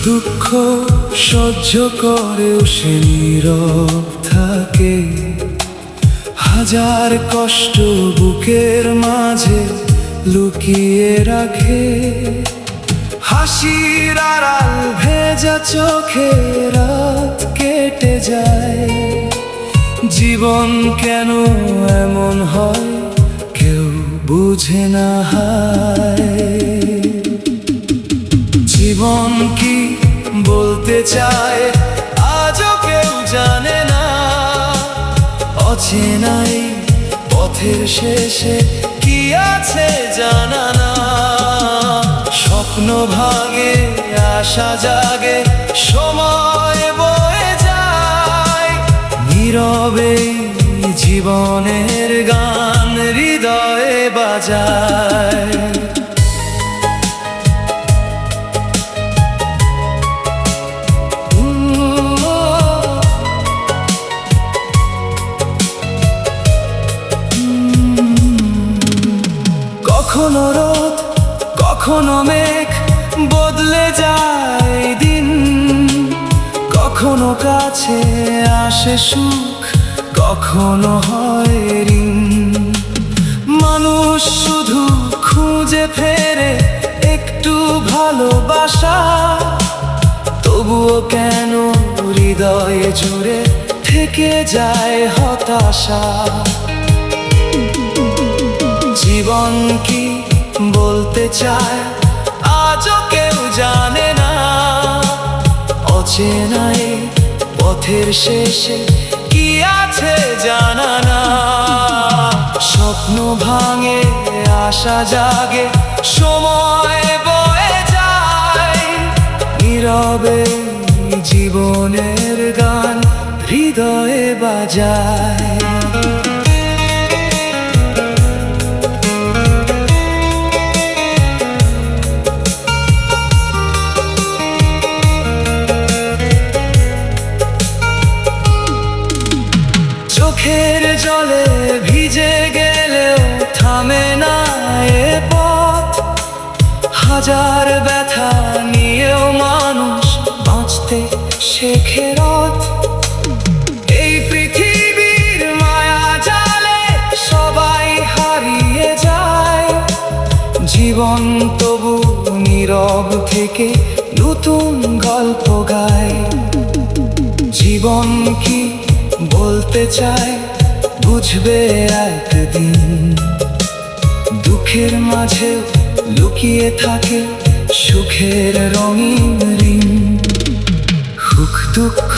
দুঃখ সহ্য করেও সে নীরব থাকে, হাজার কষ্ট বুকের মাঝে লুকিয়ে রাখে। হাসির আড়াল ভেজা চোখে রাত কেটে যায়। জীবন কেন এমন হয় কেউ বুঝে না হায়। জীবন কি বলতে চায় আজও কেউ জানে না। অচেনাই পথের শেষে কি আছে জানা না। স্বপ্ন ভাঙে আশা জাগে, সময় বয়ে যায়। নীরবে জীবনের গান হৃদয়ে বাজায়। কখনো রোদ কখনো মেঘ বদলে যায় দিন। কখনো কাছে আসে সুখ, কখনো হয় ঋণ। মানুষ শুধু খুঁজে ফেরে একটু ভালোবাসা, তবুও কেন হৃদয়ে জুড়ে থেকে যায় হতাশা। জীবন কি বলতে চায় আজও কেউ জানে না। অচেনাই পথের শেষে কি আছে জানা না। স্বপ্ন ভাঙে আশা জাগে, সময় বয়ে যায়। নীরবে জীবনের গান হৃদয়ে বাজায়। চোখের জলে ভিজে গেলেও থামে না এ পথ। হাজার ব্যথা নিয়েও মানুষ বাঁচতে শেখে রথ। এই পৃথিবীর মায়া জালে সবাই হারিয়ে যায়। জীবন তবু নীরব থেকে নতুন গল্প গায়। জীবন কি বলতে চায় বুঝবে একদিন। দুঃখের মাঝে লুকিয়ে থাকে সুখের রঙিন ঋণ। সুখ দুঃখ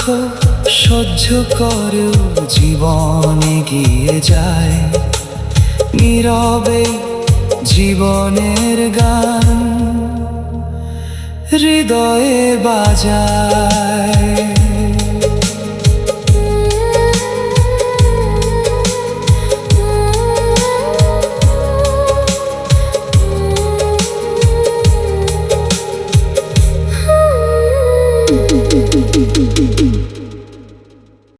সহ্য করেও জীবন এগিয়ে যায়। নীরবে জীবনের গান হৃদয়ে বাজায়।